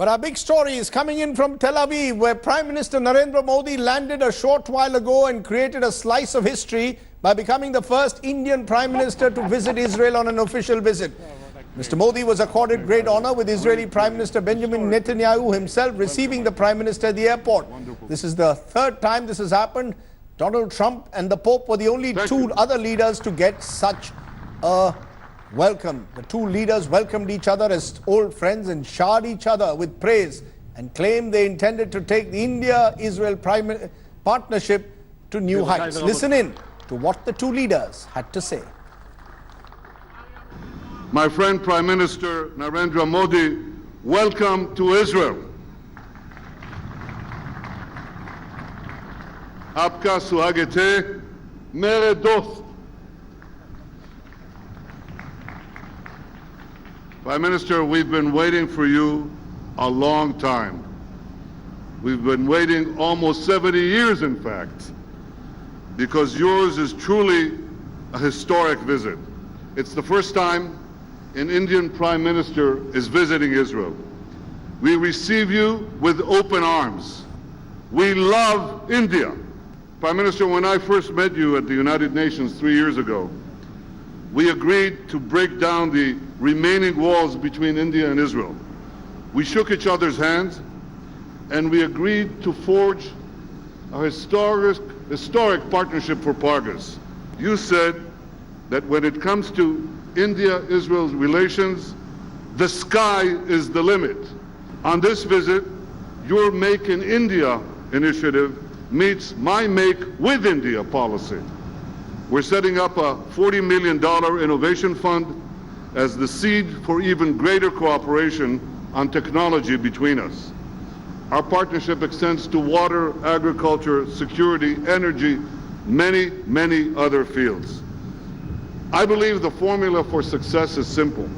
But our big story is coming in from Tel Aviv, where Prime Minister Narendra Modi landed a short while ago and created a slice of history by becoming the first Indian Prime Minister to visit Israel on an official visit. Mr. Modi was accorded great honor, with Israeli Prime Minister Benjamin Netanyahu himself receiving the Prime Minister at the airport. This is the third time this has happened. Donald Trump and the Pope were the only two other leaders to get such a welcome. The two leaders welcomed each other as old friends and showered each other with praise and claimed they intended to take the India-Israel partnership to new heights. Listen in to what the two leaders had to say. My friend Prime Minister Narendra Modi, welcome to Israel. Aapka suhagat hai, mere dost. Prime Minister, we've been waiting for you a long time. We've been waiting almost 70 years, in fact, because yours is truly a historic visit. It's the first time an Indian Prime Minister is visiting Israel. We receive you with open arms. We love India. Prime Minister, when I first met you at the United Nations 3 years ago, we agreed to break down the remaining walls between India and Israel. We shook each other's hands, and we agreed to forge a historic partnership for Pargas. You said that when it comes to India-Israel relations, the sky is the limit. On this visit, your Make in India initiative meets my Make with India policy. We're setting up a $40 million innovation fund as the seed for even greater cooperation on technology between us. Our partnership extends to water, agriculture, security, energy, many other fields. I believe the formula for success is simple.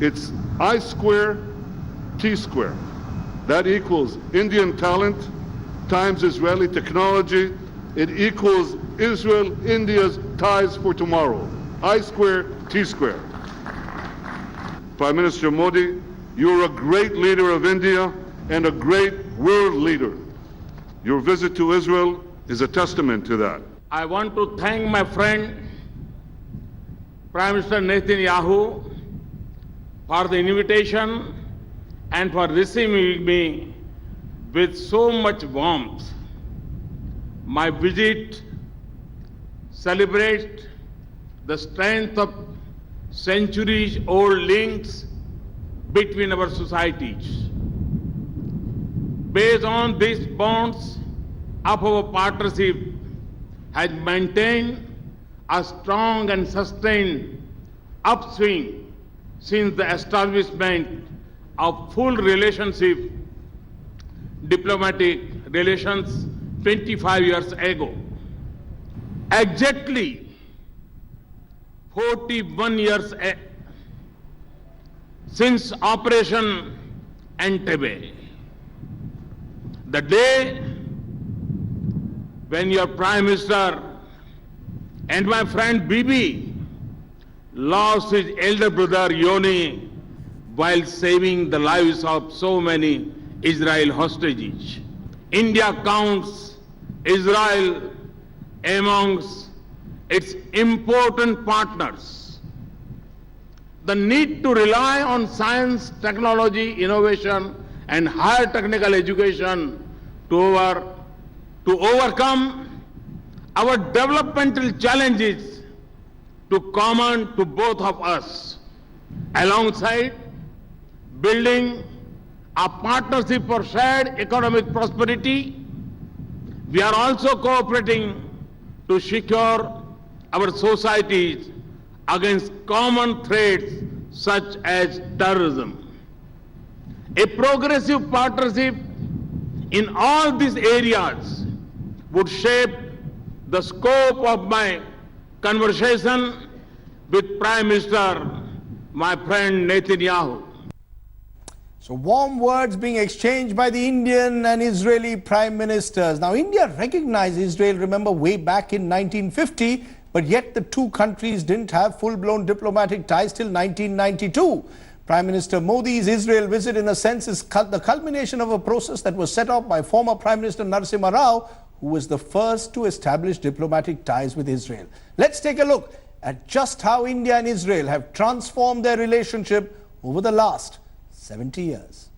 It's I square, T square. That equals Indian talent times Israeli technology. It equals Israel-India's ties for tomorrow. I square, T square. Prime Minister Modi, you're a great leader of India and a great world leader. Your visit to Israel is a testament to that. I want to thank my friend, Prime Minister Netanyahu, for the invitation and for receiving me with so much warmth. My visit celebrates the strength of centuries-old links between our societies. Based on these bonds of our partnership has maintained a strong and sustained upswing since the establishment of full relationship, diplomatic relations 25 years ago. Exactly 41 years since Operation Entebbe, the day when your Prime Minister and my friend Bibi lost his elder brother Yoni while saving the lives of so many Israel hostages. India counts Israel amongst its important partners. The need to rely on science, technology, innovation, and higher technical education to overcome our developmental challenges to common to both of us, alongside building a partnership for shared economic prosperity. We are also cooperating to secure our societies against common threats such as terrorism. A progressive partnership in all these areas would shape the scope of my conversation with Prime Minister, my friend Netanyahu. So warm words being exchanged by the Indian and Israeli Prime Ministers. Now, India recognized Israel, remember, way back in 1950, but yet the two countries didn't have full-blown diplomatic ties till 1992. Prime Minister Modi's Israel visit, in a sense, is the culmination of a process that was set off by former Prime Minister Narasimha Rao, who was the first to establish diplomatic ties with Israel. Let's take a look at just how India and Israel have transformed their relationship over the last 70 years.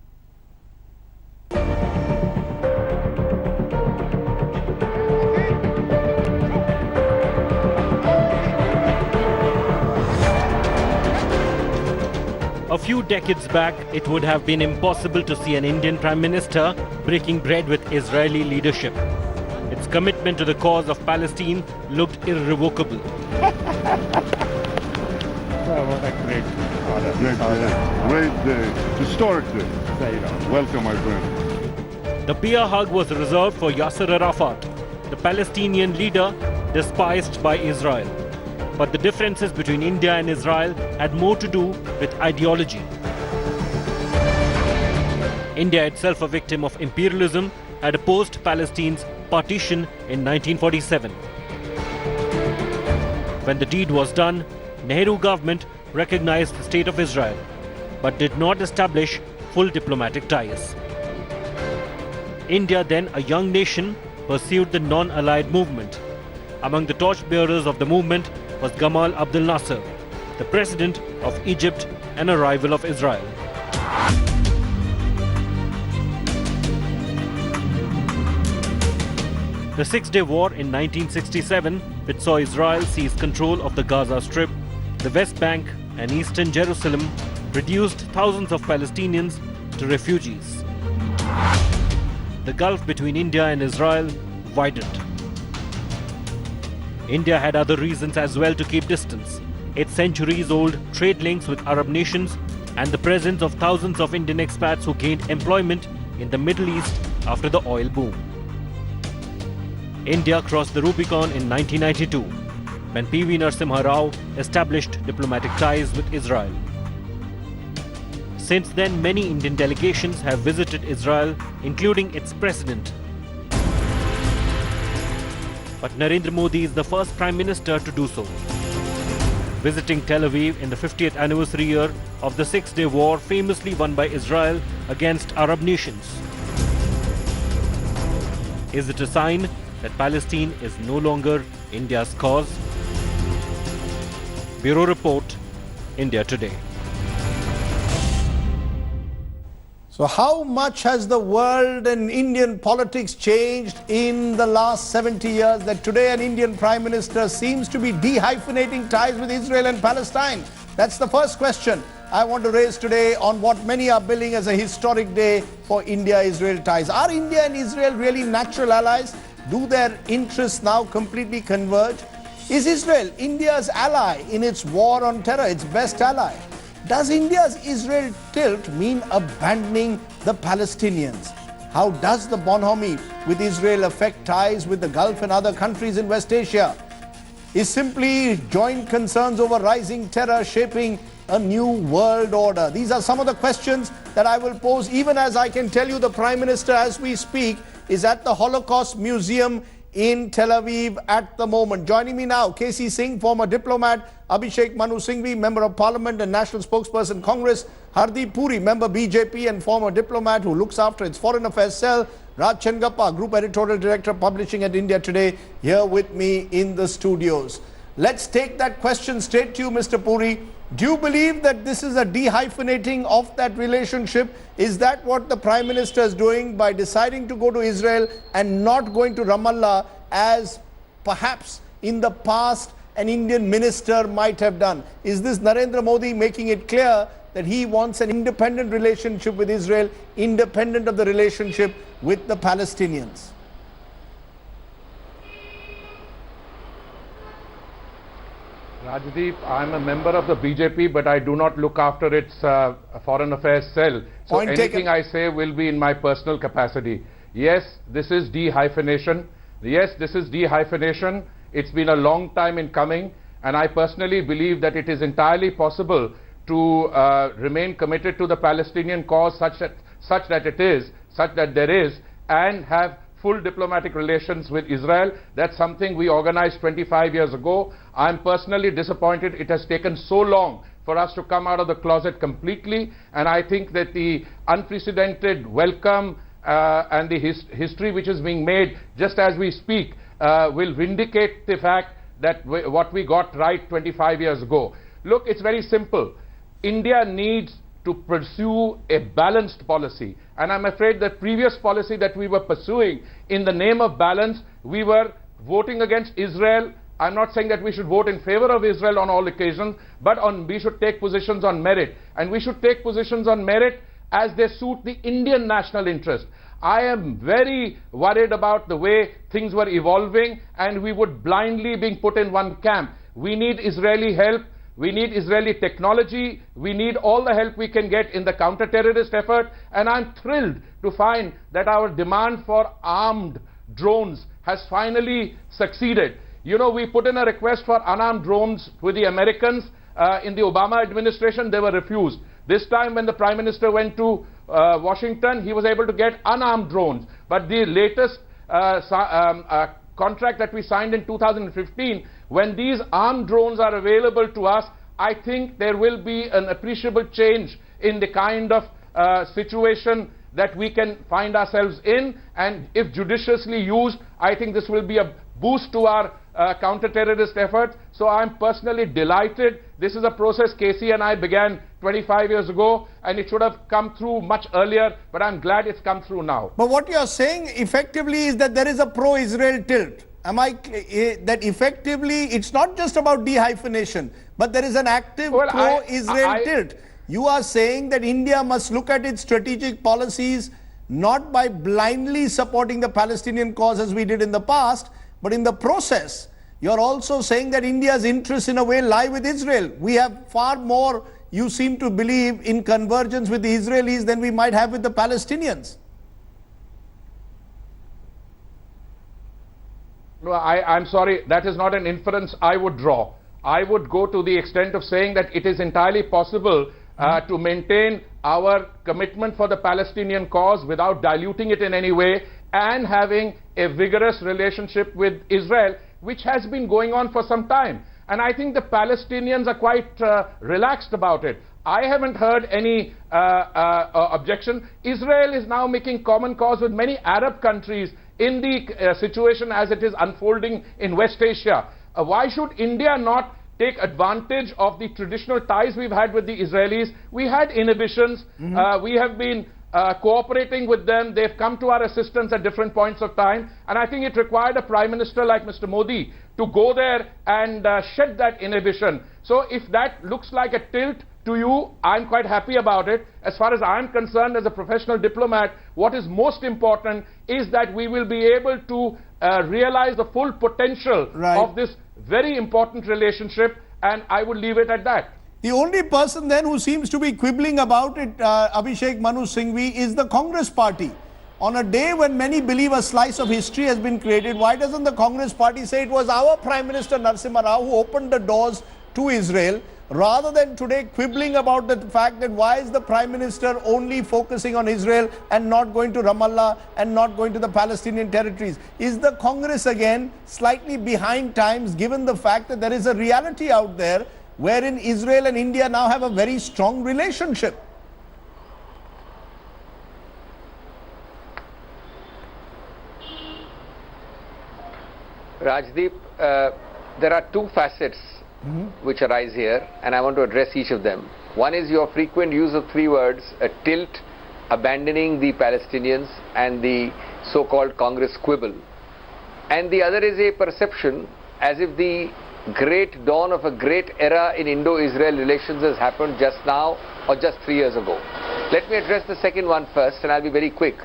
A few decades back, it would have been impossible to see an Indian Prime Minister breaking bread with Israeli leadership. Its commitment to the cause of Palestine looked irrevocable. What a great day. Great day. Historic day. Welcome, my friend. The beer hug was reserved for Yasser Arafat, the Palestinian leader despised by Israel. But the differences between India and Israel had more to do with ideology. India, itself a victim of imperialism, had opposed Palestine's partition in 1947. When the deed was done, Nehru government recognized the state of Israel, but did not establish full diplomatic ties. India, then a young nation, pursued the non-allied movement. Among the torchbearers of the movement was Gamal Abdel Nasser, the president of Egypt and a rival of Israel. The Six-Day War in 1967, which saw Israel seize control of the Gaza Strip, the West Bank and Eastern Jerusalem, reduced thousands of Palestinians to refugees. The gulf between India and Israel widened. India had other reasons as well to keep distance. Its centuries-old trade links with Arab nations and the presence of thousands of Indian expats who gained employment in the Middle East after the oil boom. India crossed the Rubicon in 1992 when P.V. Narasimha Rao established diplomatic ties with Israel. Since then, many Indian delegations have visited Israel, including its president. But Narendra Modi is the first Prime Minister to do so, visiting Tel Aviv in the 50th anniversary year of the Six-Day War famously won by Israel against Arab nations. Is it a sign that Palestine is no longer India's cause? Bureau Report, India Today. So how much has the world and Indian politics changed in the last 70 years that today an Indian Prime Minister seems to be dehyphenating ties with Israel and Palestine? That's the first question I want to raise today on what many are billing as a historic day for India-Israel ties. Are India and Israel really natural allies? Do their interests now completely converge? Is Israel India's ally in its war on terror, its best ally? Does India's Israel tilt mean abandoning the Palestinians? How does the bonhomie with Israel affect ties with the Gulf and other countries in West Asia? Is simply joint concerns over rising terror shaping a new world order? These are some of the questions that I will pose, even as I can tell you the Prime Minister, as we speak, is at the Holocaust Museum in Tel Aviv at the moment. Joining me now, KC Singh, former diplomat, Abhishek Manu Singhvi, Member of Parliament and National Spokesperson Congress, Hardeep Puri, Member BJP and former diplomat who looks after its Foreign Affairs cell, Raj Chengappa, Group Editorial Director Publishing at India Today, here with me in the studios. Let's take that question straight to you, Mr. Puri. Do you believe that this is a dehyphenating of that relationship? Is that what the Prime Minister is doing by deciding to go to Israel and not going to Ramallah as perhaps in the past an Indian minister might have done? Is this Narendra Modi making it clear that he wants an independent relationship with Israel, independent of the relationship with the Palestinians? Rajdeep, I'm a member of the BJP, but I do not look after its Foreign Affairs cell. So Point anything taken. I say will be in my personal capacity. Yes, this is dehyphenation. Yes, this is dehyphenation. It's been a long time in coming, and I personally believe that it is entirely possible to remain committed to the Palestinian cause such that there is, and have full diplomatic relations with Israel. That's something we organized 25 years ago. I'm personally disappointed it has taken so long for for us to come out of the closet completely, and I think that the unprecedented welcome and the history which is being made just as we speak will vindicate the fact that what we got right 25 years ago. Look, it's very simple. India needs to pursue a balanced policy, and I'm afraid the previous policy that we were pursuing, in the name of balance, we were voting against Israel. I'm not saying that we should vote in favor of Israel on all occasions, but we should take positions on merit, and we should take positions on merit as they suit the Indian national interest. I am very worried about the way things were evolving, and we would blindly being put in one camp. We need Israeli help. We need Israeli technology. We need all the help we can get in the counter-terrorist effort. And I'm thrilled to find that our demand for armed drones has finally succeeded. You know, we put in a request for unarmed drones with the Americans in the Obama administration. They were refused. This time when the Prime Minister went to Washington, he was able to get unarmed drones. But the latest contract that we signed in 2015, when these armed drones are available to us, I think there will be an appreciable change in the kind of situation that we can find ourselves in, and if judiciously used, I think this will be a boost to our counter-terrorist effort. So I'm personally delighted. This is a process Casey and I began 25 years ago, and it should have come through much earlier, but I'm glad it's come through now. But what you're saying effectively is that there is a pro-Israel tilt. Am I that effectively it's not just about dehyphenation, but there is an active pro-Israel tilt? You are saying that India must look at its strategic policies not by blindly supporting the Palestinian cause as we did in the past, but in the process, you're also saying that India's interests in a way lie with Israel. We have far more, you seem to believe, in convergence with the Israelis than we might have with the Palestinians. No, I'm sorry, that is not an inference I would draw. I would go to the extent of saying that it is entirely possible to maintain our commitment for the Palestinian cause without diluting it in any way, and having a vigorous relationship with Israel, which has been going on for some time. And I think the Palestinians are quite relaxed about it. I haven't heard any objection. Israel is now making common cause with many Arab countries in the situation as it is unfolding in West Asia. Why should India not take advantage of the traditional ties we've had with the Israelis? We had inhibitions. We have been cooperating with them. They've come to our assistance at different points of time, and I think it required a Prime Minister like Mr. Modi to go there and shed that inhibition. So if that looks like a tilt to you, I'm quite happy about it. As far as I'm concerned, as a professional diplomat, what is most important is that we will be able to realize the full potential of this very important relationship, and I would leave it at that. The only person then who seems to be quibbling about it, Abhishek Manu Singhvi, is the Congress party. On a day when many believe a slice of history has been created, why doesn't the Congress party say it was our Prime Minister Narasimha Rao who opened the doors to Israel, rather than today quibbling about the fact that why is the Prime Minister only focusing on Israel and not going to Ramallah and not going to the Palestinian territories? Is the Congress again slightly behind times, given the fact that there is a reality out there wherein Israel and India now have a very strong relationship? Rajdeep, there are two facets which arise here, and I want to address each of them. One is your frequent use of three words, a tilt, abandoning the Palestinians, and the so-called Congress quibble. And the other is a perception as if the great dawn of a great era in Indo-Israel relations has happened just now or just 3 years ago. Let me address the second one first, and I'll be very quick.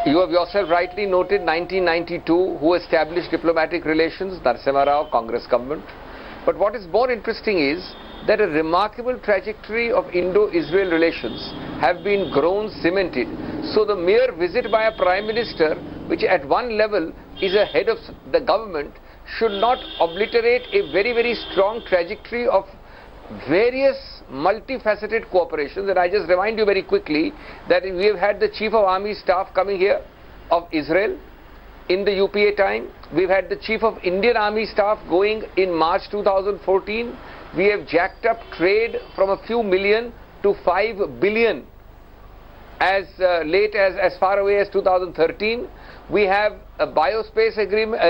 You have yourself rightly noted 1992, who established diplomatic relations? Narasimha Rao, Congress government. But what is more interesting is that a remarkable trajectory of Indo-Israel relations have been grown, cemented. So the mere visit by a Prime Minister, which at one level is a head of the government, should not obliterate a very, very strong trajectory of various multifaceted cooperations. And I just remind you very quickly that we have had the Chief of Army Staff coming here of Israel in the UPA time. We've had the Chief of Indian Army Staff going in March 2014 We have jacked up trade from a few million to 5 billion as far away as 2013. We have a biospace agreement.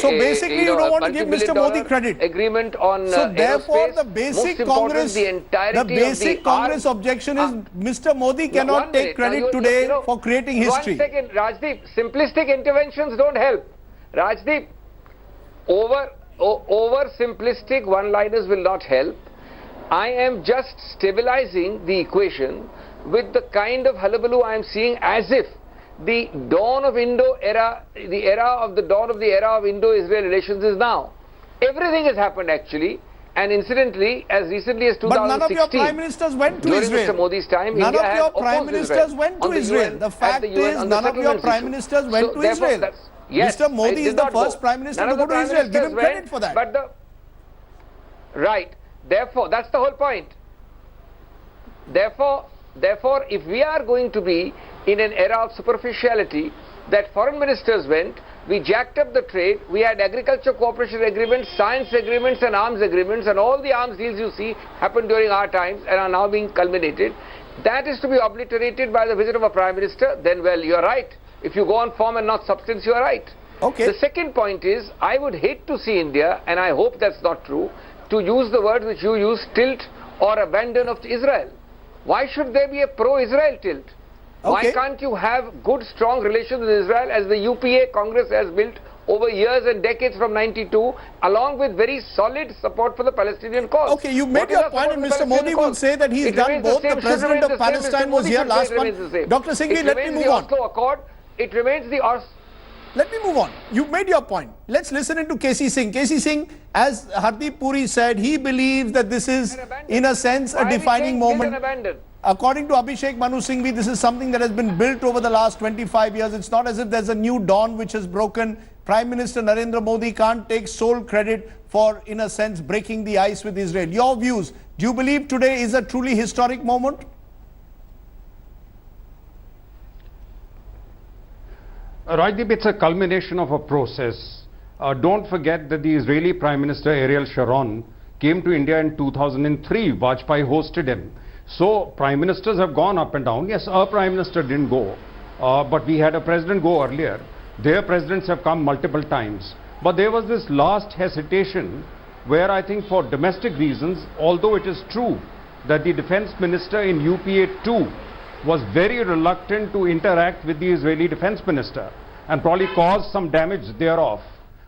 So basically, you don't want to give Mr. Modi credit. Agreement on so therefore, aerospace. the basic Congress objection is Mr. Modi cannot take credit today for creating history. 1 second, Rajdeep. Simplistic interventions don't help. Rajdeep, over simplistic one-liners will not help. I am just stabilizing the equation with the kind of hullabaloo I am seeing, as if the dawn of the era of Indo-Israel relations is now. Everything has happened actually, and incidentally, as recently as 2016. But none of your prime ministers went to Israel. During Mr. Modi's time, none India of your prime ministers went to Israel. The fact is, none of your prime ministers went to Israel. Yes, Mr. Modi is the first prime minister to go to Israel. Give him credit for that. Right. Therefore, that's the whole point. Therefore, if we are going to be in an era of superficiality, that foreign ministers went, we jacked up the trade, we had agriculture cooperation agreements, science agreements and arms agreements, and all the arms deals you see happened during our times and are now being culminated. That is to be obliterated by the visit of a prime minister, then well, you are right. If you go on form and not substance, you are right. Okay. The second point is, I would hate to see India, and I hope that's not true, to use the word which you use, tilt or abandon of Israel. Why should there be a pro-Israel tilt? Okay. Why can't you have good, strong relations with Israel, as the UPA Congress has built over years and decades from 92, along with very solid support for the Palestinian cause? Okay, you made your point, and Mr. Modi will say that he's done both. The president of Palestine was here last month. Dr. Singhvi, let me move on. It remains the Oslo. Let me move on. You made your point. Let's listen into KC Singh. KC Singh, as Hardeep Puri said, he believes that this is, in a sense, a defining moment. According to Abhishek Manu Singhvi, this is something that has been built over the last 25 years. It's not as if there's a new dawn which has broken. Prime Minister Narendra Modi can't take sole credit for, in a sense, breaking the ice with Israel. Your views, do you believe today is a truly historic moment? Rajdeep, it's a culmination of a process. Don't forget that the Israeli Prime Minister Ariel Sharon came to India in 2003. Vajpayee hosted him. So prime ministers have gone up and down. Yes, our prime minister didn't go, but we had a president go earlier. Their presidents have come multiple times. But there was this last hesitation where I think for domestic reasons, although it is true that the defense minister in UPA 2 was very reluctant to interact with the Israeli defense minister and probably caused some damage thereof.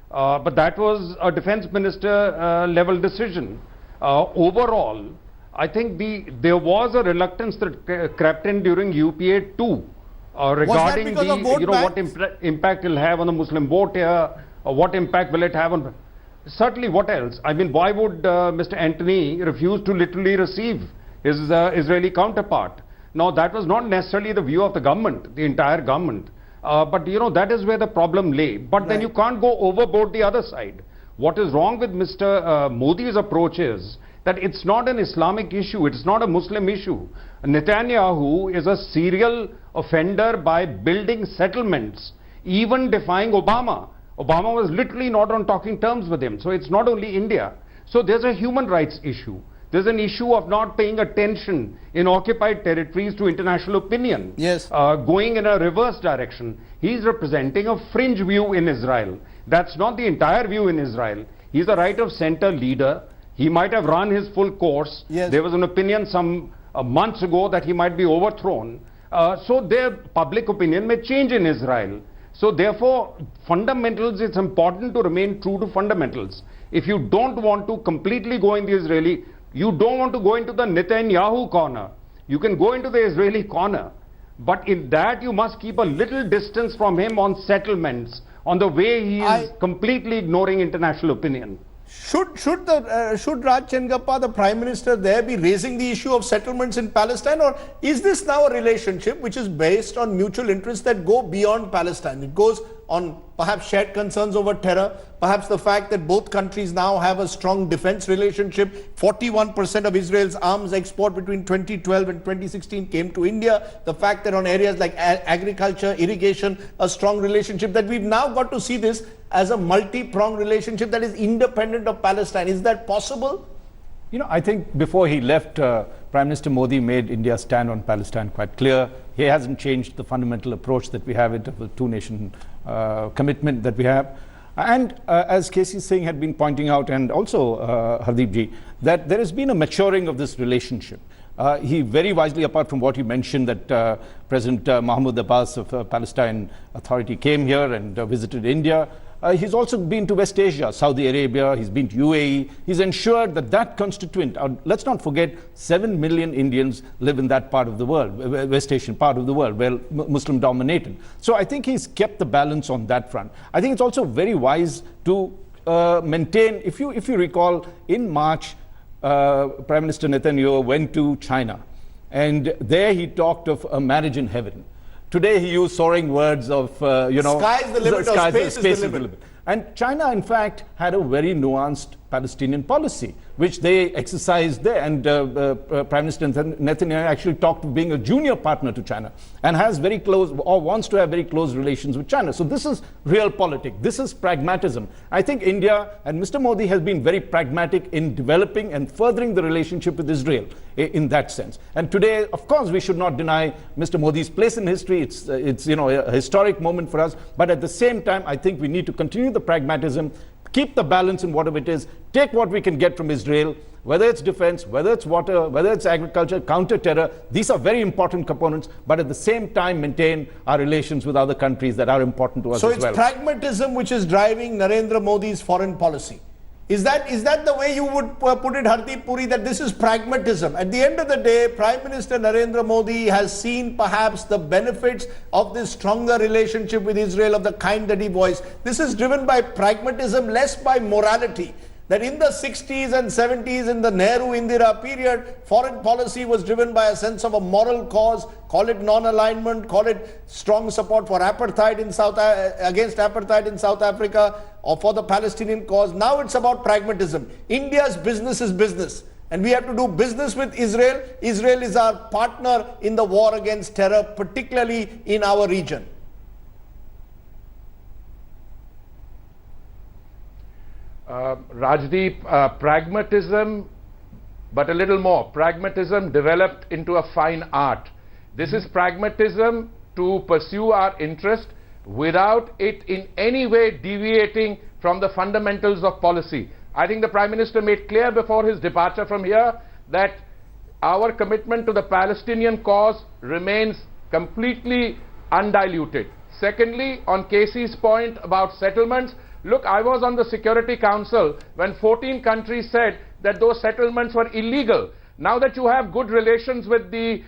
But that was a defense minister level decision. Overall, I think there was a reluctance that crept in during UPA 2 regarding what impact it will have on the Muslim vote here, or what impact will it have on... Certainly, what else? I mean, why would Mr. Antony refuse to literally receive his Israeli counterpart? Now, that was not necessarily the view of the government, the entire government. But, that is where the problem lay. But then you can't go overboard the other side. What is wrong with Mr. Modi's approach is that it's not an Islamic issue, it's not a Muslim issue. Netanyahu is a serial offender by building settlements, even defying Obama. Obama was literally not on talking terms with him. So it's not only India. So there's a human rights issue. There's an issue of not paying attention in occupied territories to international opinion. Yes. Going in a reverse direction. He's representing a fringe view in Israel. That's not the entire view in Israel. He's a right of center leader. He might have run his full course. Yes. There was an opinion some months ago that he might be overthrown. So their public opinion may change in Israel. So therefore, fundamentals, it's important to remain true to fundamentals. If you don't want to completely go in the Israeli, you don't want to go into the Netanyahu corner. You can go into the Israeli corner. But in that, you must keep a little distance from him on settlements, on the way he is completely ignoring international opinion. Should Raj Chengappa, the Prime Minister there, be raising the issue of settlements in Palestine, or is this now a relationship which is based on mutual interests that go beyond Palestine? It goes on perhaps shared concerns over terror, perhaps the fact that both countries now have a strong defense relationship. 41% of Israel's arms export between 2012 and 2016 came to India. The fact that on areas like agriculture, irrigation, a strong relationship, that we've now got to see this as a multi-pronged relationship that is independent of Palestine. Is that possible? You know, I think before he left, Prime Minister Modi made India's stand on Palestine quite clear. He hasn't changed the fundamental approach that we have into the two-nation commitment that we have. And as K.C. Singh had been pointing out, and also Hardeep ji, that there has been a maturing of this relationship. He very wisely, apart from what he mentioned, that President Mahmoud Abbas of Palestine Authority came here and visited India. He's also been to West Asia, Saudi Arabia, he's been to UAE. He's ensured that that constituent, let's not forget, 7 million Indians live in that part of the world, West Asian part of the world, well, Muslim dominated. So I think he's kept the balance on that front. I think it's also very wise to maintain, if you recall, in March, Prime Minister Netanyahu went to China, and there he talked of a marriage in heaven. Today he used soaring words of, sky is the limit, or space is the limit. And China, in fact, had a very nuanced Palestinian policy, which they exercised there. And Prime Minister Netanyahu actually talked of being a junior partner to China and has very close, or wants to have very close relations with China. So this is realpolitik. This is pragmatism. I think India and Mr. Modi has been very pragmatic in developing and furthering the relationship with Israel in that sense. And today, of course, we should not deny Mr. Modi's place in history. It's a historic moment for us. But at the same time, I think we need to continue the pragmatism, keep the balance in whatever it is, take what we can get from Israel, whether it's defense, whether it's water, whether it's agriculture, counter-terror. These are very important components, but at the same time maintain our relations with other countries that are important to us as well. So it's pragmatism which is driving Narendra Modi's foreign policy. Is that the way you would put it, Hardeep Puri, that this is pragmatism? At the end of the day, Prime Minister Narendra Modi has seen perhaps the benefits of this stronger relationship with Israel of the kind that he voiced. This is driven by pragmatism, less by morality. That in the 60s and 70s, in the Nehru-Indira period, foreign policy was driven by a sense of a moral cause, call it non-alignment, call it strong support for apartheid in against apartheid in South Africa, or for the Palestinian cause. Now it's about pragmatism. India's business is business, and we have to do business with Israel. Israel is our partner in the war against terror, particularly in our region. Rajdeep, pragmatism, but a little more. Pragmatism developed into a fine art. This is pragmatism to pursue our interest without it in any way deviating from the fundamentals of policy. I think the Prime Minister made clear before his departure from here that our commitment to the Palestinian cause remains completely undiluted. Secondly, on Casey's point about settlements, look, I was on the Security Council when 14 countries said that those settlements were illegal. Now that you have good relations with the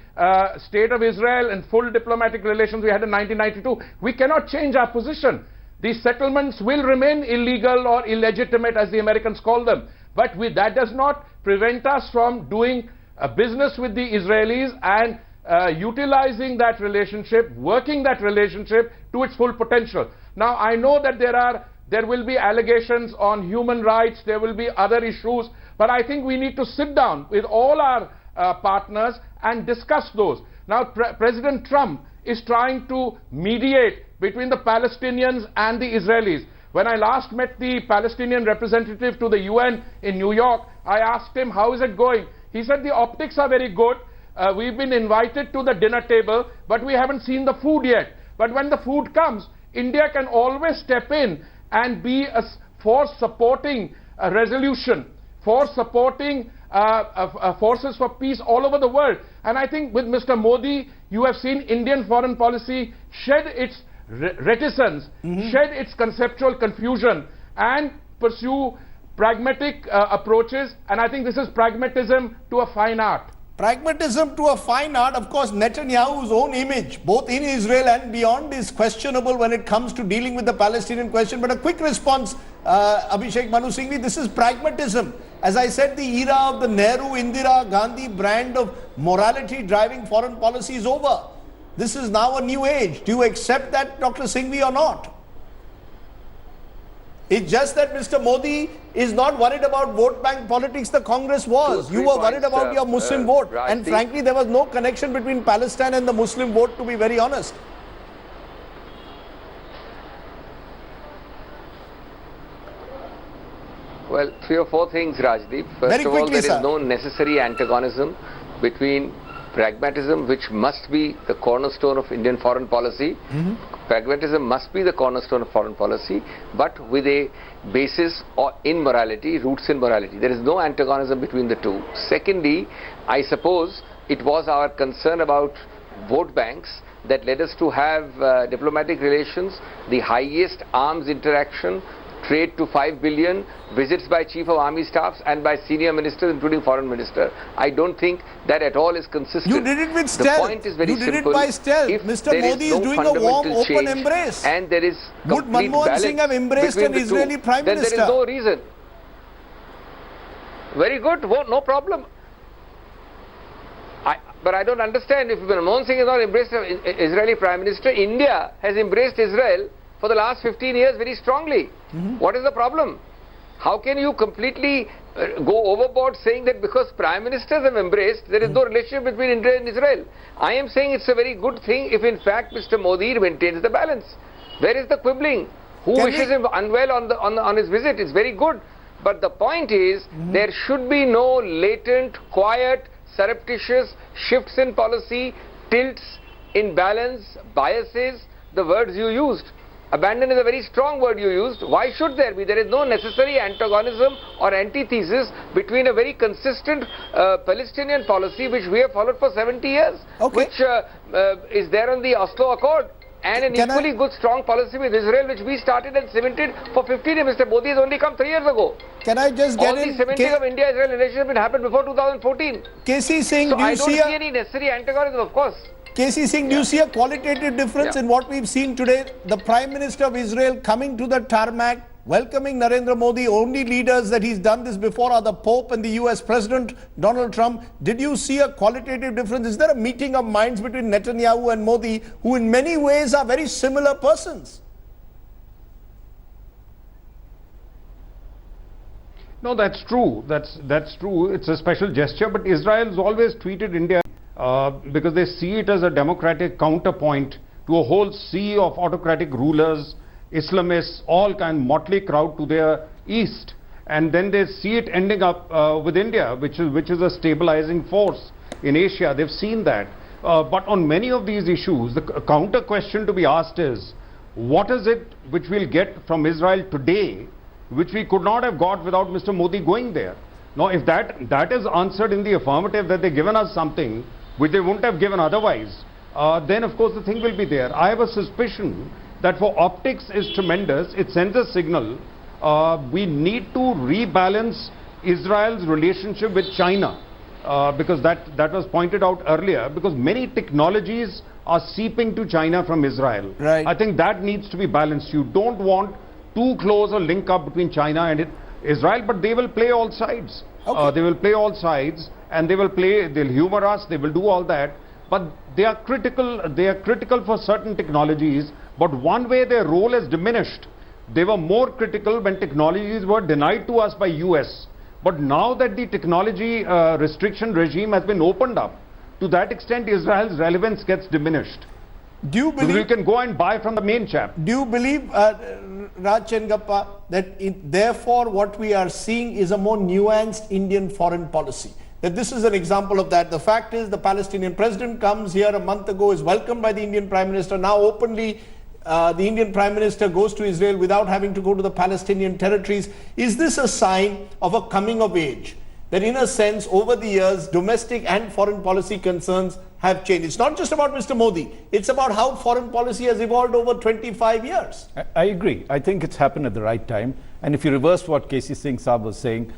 State of Israel and full diplomatic relations we had in 1992, we cannot change our position. These settlements will remain illegal or illegitimate, as the Americans call them. But that does not prevent us from doing business with the Israelis and utilizing that relationship, working that relationship to its full potential. Now, I know that there will be allegations on human rights, there will be other issues, but I think we need to sit down with all our partners and discuss those. Now, President Trump is trying to mediate between the Palestinians and the Israelis. When I last met the Palestinian representative to the UN in New York, I asked him, how is it going? He said, the optics are very good. We've been invited to the dinner table, but we haven't seen the food yet. But when the food comes, India can always step in and be a force supporting a resolution, for supporting forces for peace all over the world. And I think with Mr. Modi, you have seen Indian foreign policy shed its reticence, shed its conceptual confusion, and pursue pragmatic approaches. And I think this is pragmatism to a fine art. Pragmatism to a fine art. Of course, Netanyahu's own image, both in Israel and beyond, is questionable when it comes to dealing with the Palestinian question. But a quick response, Abhishek Manu Singhvi, this is pragmatism. As I said, the era of the Nehru, Indira, Gandhi brand of morality driving foreign policy is over. This is now a new age. Do you accept that, Dr. Singhvi, or not? It's just that Mr. Modi is not worried about vote bank politics. The Congress was. You were worried about your Muslim vote. And frankly, there was no connection between Palestine and the Muslim vote, to be very honest. Well, Well, 3 or 4 things, Rajdeep. First Very of all, quickly, there is sir. no necessary antagonism between pragmatism, which must be the cornerstone of Indian foreign policy. Pragmatism must be the cornerstone of foreign policy, but with a basis in morality, roots in morality. There is no antagonism between the two. Secondly, I suppose it was our concern about vote banks that led us to have diplomatic relations, the highest arms interaction, trade to 5 billion, visits by Chief of Army Staffs and by senior ministers, including Foreign Minister. I don't think that at all is consistent. You did it with The stealth. point is very You did simple. it by stealth. If Mr. there Modi is no doing a warm, fundamental open change embrace. and there is Would complete Manmohan balance Singh have embraced between an the Israeli two, Prime then Minister? there is no reason. Very good, no problem. But I don't understand, if Manmohan Singh has not embraced an Israeli Prime Minister, India has embraced Israel for the last 15 years very strongly. What is the problem? How can you completely go overboard saying that because Prime Ministers have embraced, there is no relationship between India and Israel? I am saying it's a very good thing if in fact Mr. Modi maintains the balance. Where is the quibbling? Who wishes him unwell on his visit? It's very good. But the point is, there should be no latent, quiet, surreptitious shifts in policy, tilts, imbalance, biases, the words you used. Abandon is a very strong word you used. Why should there be? There is no necessary antagonism or antithesis between a very consistent Palestinian policy which we have followed for 70 years, which is there on the Oslo Accord, and an equally good strong policy with Israel which we started and cemented for 15 years. Mr. Modi has only come 3 years ago. Can I just get All the cementing of India-Israel relationship happened before 2014. KC Singh, So do I you don't see any necessary antagonism, of course. KC Singh, do you see a qualitative difference in what we've seen today? The Prime Minister of Israel coming to the tarmac, welcoming Narendra Modi. Only leaders that he's done this before are the Pope and the US President Donald Trump. Did you see a qualitative difference? Is there a meeting of minds between Netanyahu and Modi, who in many ways are very similar persons? No, that's true. That's true. It's a special gesture, but Israel's always treated India because they see it as a democratic counterpoint to a whole sea of autocratic rulers, Islamists, all kind of motley crowd to their east, and then they see it ending up with India, which is a stabilizing force in Asia. They've seen that. But on many of these issues, the counter question to be asked is, what is it which we'll get from Israel today which we could not have got without Mr. Modi going there? Now, if that is answered in the affirmative, that they've given us something which they wouldn't have given otherwise, then of course the thing will be there. I have a suspicion that for optics is tremendous. It sends a signal. We need to rebalance Israel's relationship with China, because that was pointed out earlier, because many technologies are seeping to China from Israel. Right. I think that needs to be balanced. You don't want too close a link up between China and Israel, but they will play all sides. They will play all sides, and they'll humor us, they will do all that, but they are critical for certain technologies, but one way their role has diminished. They were more critical when technologies were denied to us by US, but now that the technology restriction regime has been opened up, to that extent Israel's relevance gets diminished. Do you believe, you can go and buy from the main chap. Do you believe, Raj Chengappa, that therefore what we are seeing is a more nuanced Indian foreign policy? That this is an example of that. The fact is, the Palestinian president comes here a month ago, is welcomed by the Indian Prime Minister. Now openly the Indian Prime Minister goes to Israel without having to go to the Palestinian territories. Is this a sign of a coming of age? That in a sense, over the years, domestic and foreign policy concerns have changed. It's not just about Mr. Modi. It's about how foreign policy has evolved over 25 years. I agree. I think it's happened at the right time. And if you reverse what KC Singh Saab was saying,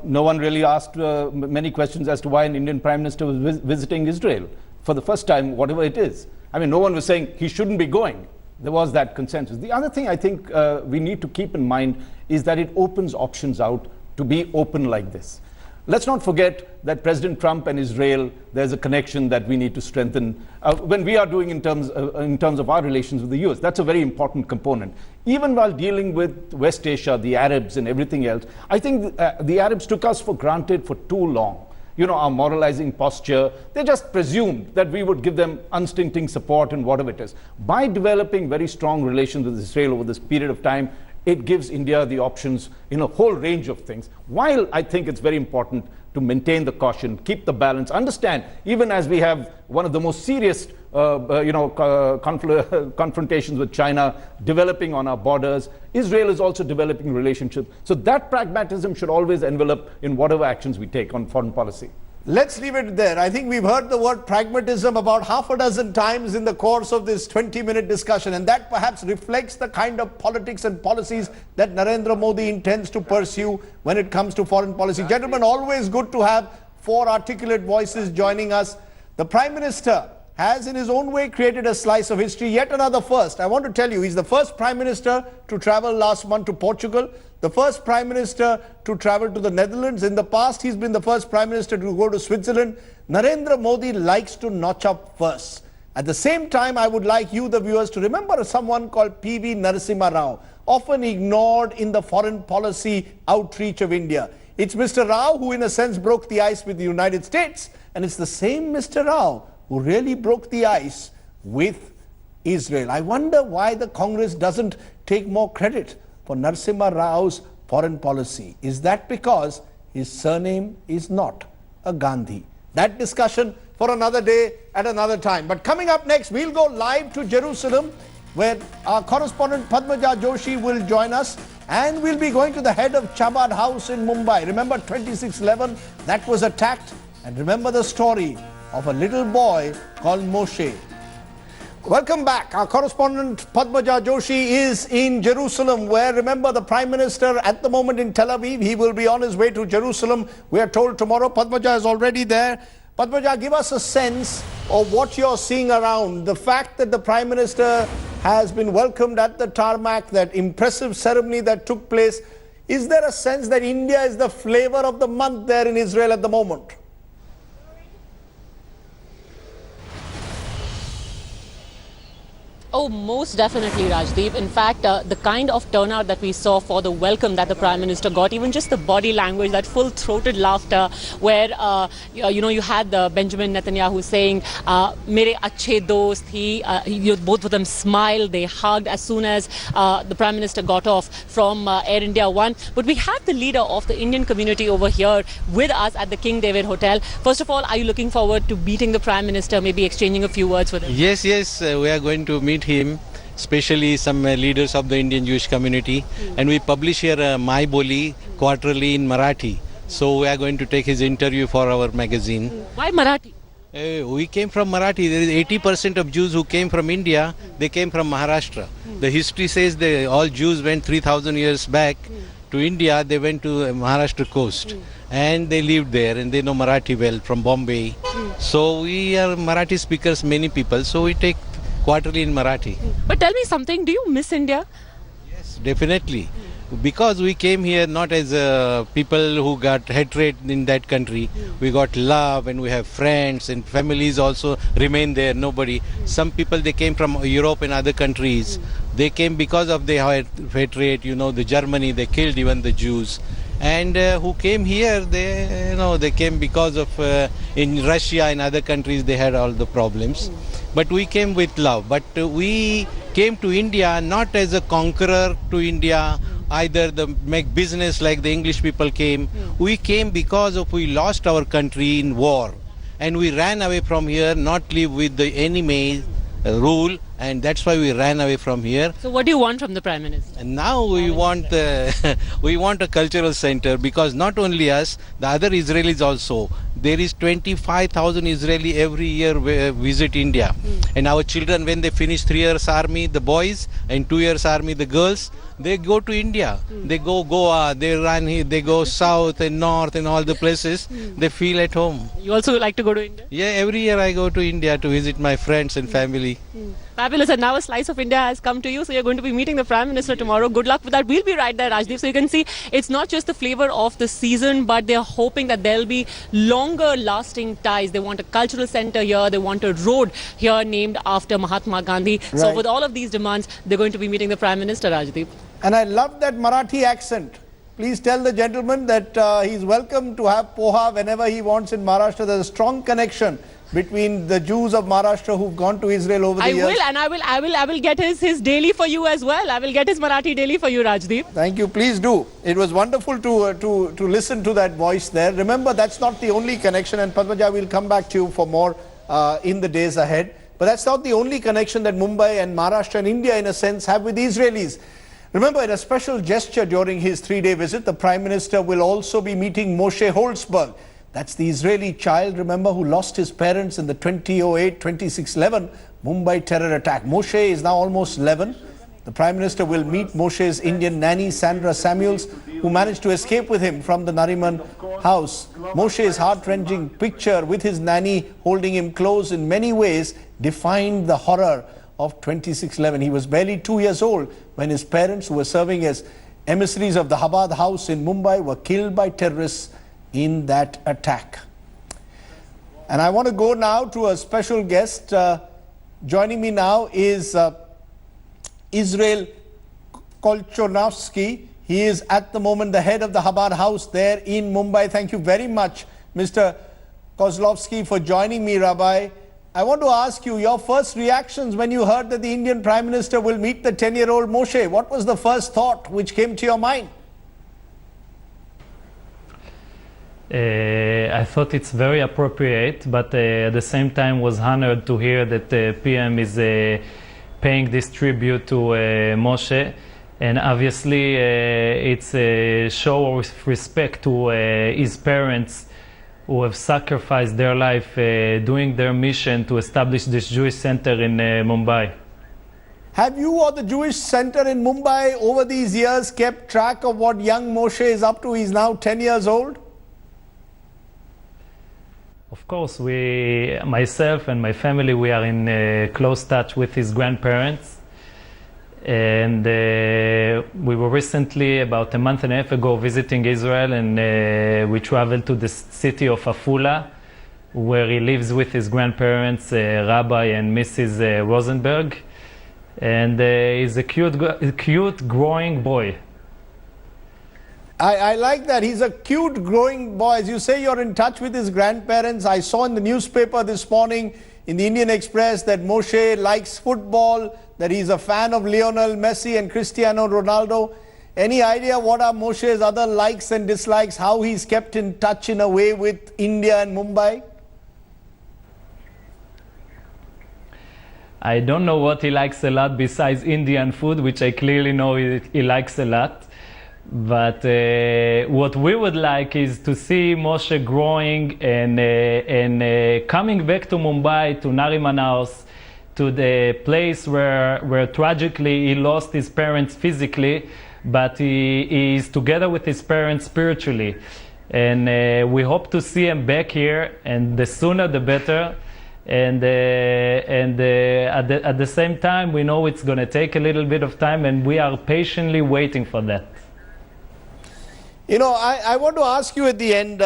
no one really asked many questions as to why an Indian Prime Minister was visiting Israel for the first time, whatever it is. I mean, no one was saying he shouldn't be going. There was that consensus. The other thing I think we need to keep in mind is that it opens options out to be open like this. Let's not forget that President Trump and Israel, there's a connection that we need to strengthen when we are doing in terms of our relations with the US. That's a very important component. Even while dealing with West Asia, the Arabs and everything else, I think the Arabs took us for granted for too long. You know, our moralizing posture, they just presumed that we would give them unstinting support and whatever it is. By developing very strong relations with Israel over this period of time, it gives India the options in a whole range of things. While I think it's very important to maintain the caution, keep the balance, understand, even as we have one of the most serious confrontations with China developing on our borders, Israel is also developing relationships. So that pragmatism should always envelop in whatever actions we take on foreign policy. Let's leave it there. I think we've heard the word pragmatism about half a dozen times in the course of this 20-minute discussion, and that perhaps reflects the kind of politics and policies that Narendra Modi intends to pursue when it comes to foreign policy. Gentlemen, always good to have four articulate voices joining us. The Prime Minister has in his own way created a slice of history, yet another first. I want to tell you, he's the first Prime Minister to travel last month to Portugal, the first Prime Minister to travel to the Netherlands. In the past, he's been the first Prime Minister to go to Switzerland. Narendra Modi likes to notch up first. At the same time, I would like you, the viewers, to remember someone called P.V. Narasimha Rao, often ignored in the foreign policy outreach of India. It's Mr. Rao who, in a sense, broke the ice with the United States, and it's the same Mr. Rao who really broke the ice with Israel. I wonder why the Congress doesn't take more credit for Narasimha Rao's foreign policy. Is that because his surname is not a Gandhi? That discussion for another day at another time. But coming up next, we'll go live to Jerusalem, where our correspondent Padmaja Joshi will join us, and we'll be going to the head of Chabad House in Mumbai. Remember 26/11, that was attacked, and remember the story of a little boy called Moshe. Welcome back. Our correspondent Padmaja Joshi is in Jerusalem, where, remember, the Prime Minister at the moment in Tel Aviv. He will be on his way to Jerusalem, we are told, tomorrow. Padmaja is already there. Padmaja, give us a sense of what you're seeing around. The fact that the Prime Minister has been welcomed at the tarmac, that impressive ceremony that took place. Is there a sense that India is the flavor of the month there in Israel at the moment? Oh, most definitely, Rajdeep. In fact, the kind of turnout that we saw for the welcome that the Prime Minister got, even just the body language, that full-throated laughter, where, you had Benjamin Netanyahu saying, Mere achhe dost, both of them smiled, they hugged as soon as the Prime Minister got off from Air India One. But we have the leader of the Indian community over here with us at the King David Hotel. First of all, are you looking forward to meeting the Prime Minister, maybe exchanging a few words with him? Yes, we are going to meet him, especially some leaders of the Indian Jewish community, and we publish here My Boli quarterly in Marathi. So we are going to take his interview for our magazine. Why Marathi? We came from Marathi. There is 80% of Jews who came from India, they came from Maharashtra. The history says that all Jews went 3,000 years back to India. They went to the Maharashtra coast and they lived there, and they know Marathi well from Bombay. So we are Marathi speakers, many people, so we take quarterly in Marathi. But tell me something, do you miss India? Yes, definitely. Because we came here not as people who got hatred in that country. We got love, and we have friends, and families also remain there. Nobody. Some people, they came from Europe and other countries. They came because of the hatred, the Germany, they killed even the Jews. And who came here, they came because of, in Russia and other countries, they had all the problems. But we came with love. But we came to India not as a conqueror to India, either the make business like the English people came. We came because of we lost our country in war. And we ran away from here, not live with the enemy rule, and that's why we ran away from here. So what do you want from the Prime Minister? And now we want we want a cultural center, because not only us, the other Israelis also. There is 25,000 Israeli every year visit India. And our children, when they finish 3 years army, the boys, and 2 years army, the girls, they go to India. They go Goa, they run here, they go south and north and all the places. They feel at home. You also like to go to India? Yeah, every year I go to India to visit my friends and family. Fabulous. And now a slice of India has come to you. So you're going to be meeting the Prime Minister tomorrow. Good luck with that. We'll be right there, Rajdeep. So you can see it's not just the flavor of the season, but they're hoping that there'll be longer lasting ties. They want a cultural center here. They want a road here named after Mahatma Gandhi. Right. So with all of these demands, they're going to be meeting the Prime Minister, Rajdeep. And I love that Marathi accent. Please tell the gentleman that he's welcome to have poha whenever he wants in Maharashtra. There's a strong connection between the Jews of Maharashtra who've gone to Israel over the years. I will, and I will get his daily for you as well. I will get his Marathi daily for you, Rajdeep. Thank you. Please do. It was wonderful to listen to that voice there. Remember, that's not the only connection, and Padmaja, will come back to you for more in the days ahead. But that's not the only connection that Mumbai and Maharashtra and India, in a sense, have with the Israelis. Remember, in a special gesture during his 3-day visit, the Prime Minister will also be meeting Moshe Holzberg. That's the Israeli child, remember, who lost his parents in the 2008-26/11 Mumbai terror attack. Moshe is now almost 11. The Prime Minister will meet Moshe's Indian nanny, Sandra Samuels, who managed to escape with him from the Nariman house. Moshe's heart-wrenching picture with his nanny holding him close in many ways defined the horror of 26/11. He was barely 2 years old when his parents, who were serving as emissaries of the Chabad house in Mumbai, were killed by terrorists in that attack. And I want to go now to a special guest. Joining me now is Israel Kolchonovsky. He is at the moment the head of the Chabad house there in Mumbai. Thank you very much, Mr. Kozlovsky, for joining me, Rabbi. I want to ask you your first reactions when you heard that the Indian Prime Minister will meet the 10-year-old Moshe. What was the first thought which came to your mind? I thought it's very appropriate, but at the same time was honored to hear that the PM is paying this tribute to Moshe. And obviously it's a show of respect to his parents who have sacrificed their life doing their mission to establish this Jewish center in Mumbai. Have you or the Jewish center in Mumbai over these years kept track of what young Moshe is up to? He's now 10 years old. Of course, myself and my family, we are in close touch with his grandparents. And we were recently, about a month and a half ago, visiting Israel, and we traveled to the city of Afula, where he lives with his grandparents, Rabbi and Mrs. Rosenberg. And he's a cute growing boy. I like that. He's a cute growing boy. As you say, you're in touch with his grandparents. I saw in the newspaper this morning, in the Indian Express, that Moshe likes football, that he's a fan of Lionel Messi and Cristiano Ronaldo. Any idea what are Moshe's other likes and dislikes, how he's kept in touch in a way with India and Mumbai? I don't know what he likes a lot besides Indian food, which I clearly know he likes a lot. But what we would like is to see Moshe growing and coming back to Mumbai, to Nariman House, to the place where tragically he lost his parents physically, but he is together with his parents spiritually. And we hope to see him back here, and the sooner the better. And at the same time, we know it's going to take a little bit of time, and we are patiently waiting for that. You know, I want to ask you at the end,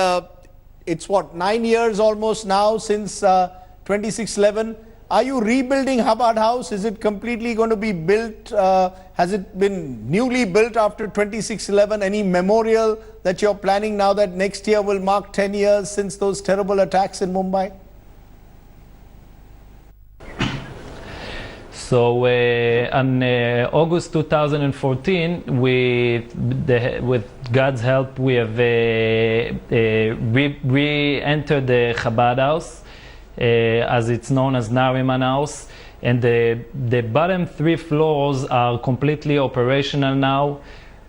it's what, 9 years almost now since 26/11. Are you rebuilding Chabad House? Is it completely going to be built? Has it been newly built after 26/11? Any memorial that you're planning now that next year will mark 10 years since those terrible attacks in Mumbai? So on August 2014, with God's help, we have re-entered the Chabad House, as it's known as Nariman House, and the bottom 3 floors are completely operational now,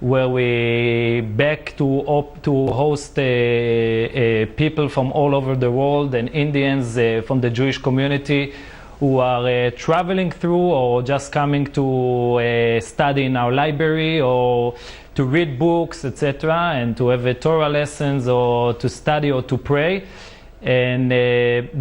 where we back to host people from all over the world, and Indians from the Jewish community who are traveling through or just coming to study in our library or to read books, etc., and to have Torah lessons or to study or to pray. And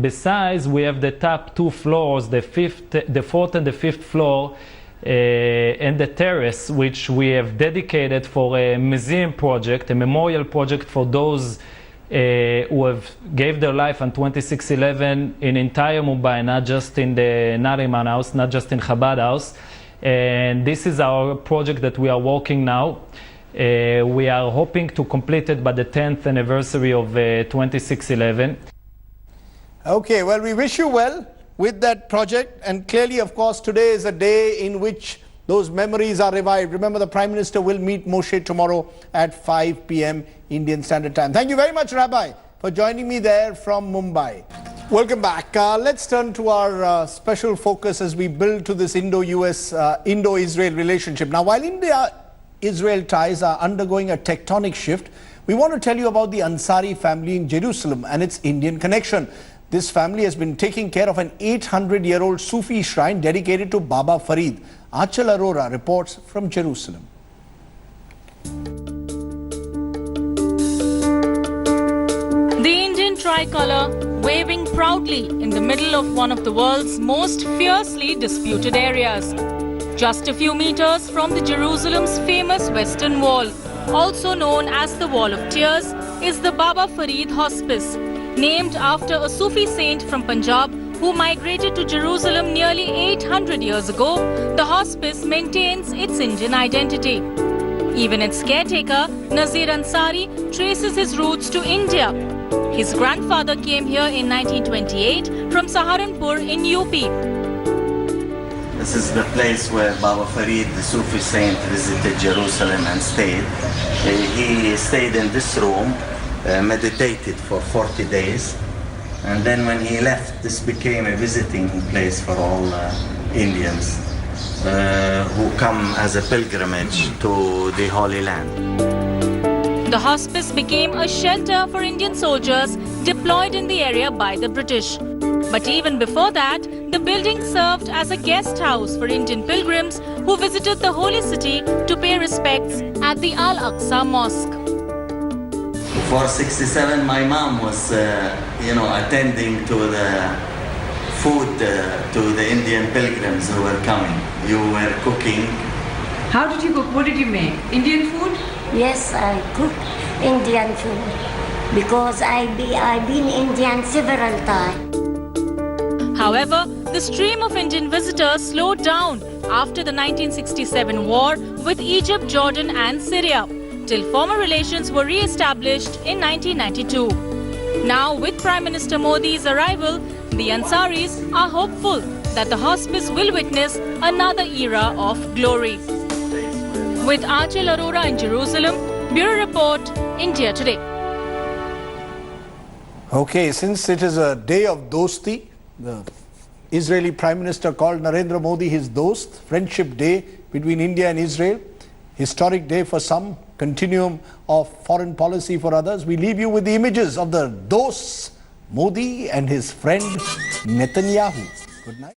besides, we have the top 2 floors, the 4th and the 5th floor, and the terrace, which we have dedicated for a museum project, a memorial project for those who have gave their life on 26/11 in entire Mumbai, not just in the Nariman House, not just in Chabad House. And this is our project that we are working now. We are hoping to complete it by the 10th anniversary of 26/11. Okay, well, we wish you well with that project, and clearly, of course, today is a day in which those memories are revived. Remember, the Prime Minister will meet Moshe tomorrow at 5 p.m. Indian Standard Time. Thank you very much, Rabbi, for joining me there from Mumbai. Welcome back. Let's turn to our special focus as we build to this Indo-US, Indo-Israel relationship. Now, while India-Israel ties are undergoing a tectonic shift, we want to tell you about the Ansari family in Jerusalem and its Indian connection. This family has been taking care of an 800-year-old Sufi shrine dedicated to Baba Farid. Achal Arora reports from Jerusalem. The Indian tricolour waving proudly in the middle of one of the world's most fiercely disputed areas. Just a few meters from the Jerusalem's famous Western Wall, also known as the Wall of Tears, is the Baba Farid Hospice, named after a Sufi saint from Punjab who migrated to Jerusalem nearly 800 years ago. The hospice maintains its Indian identity. Even its caretaker, Nazir Ansari, traces his roots to India. His grandfather came here in 1928 from Saharanpur in UP. This is the place where Baba Farid, the Sufi saint, visited Jerusalem and stayed. He stayed in this room, meditated for 40 days, and then when he left, this became a visiting place for all Indians who come as a pilgrimage to the Holy Land. The hospice became a shelter for Indian soldiers deployed in the area by the British. But even before that, the building served as a guest house for Indian pilgrims who visited the holy city to pay respects at the Al-Aqsa Mosque. For 67, my mom was, attending to the food to the Indian pilgrims who were coming. You were cooking. How did you cook? What did you make? Indian food? Yes, I cook Indian food because I've been Indian several times. However, the stream of Indian visitors slowed down after the 1967 war with Egypt, Jordan and Syria, till former relations were re-established in 1992. Now, with Prime Minister Modi's arrival, the Ansaris are hopeful that the hospice will witness another era of glory. With Achal Arora in Jerusalem, Bureau Report, India Today. Okay, since it is a day of dosti, the Israeli Prime Minister called Narendra Modi his dost, Friendship Day between India and Israel, historic day for some, continuum of foreign policy for others. We leave you with the images of the dosts, Modi and his friend Netanyahu. Good night.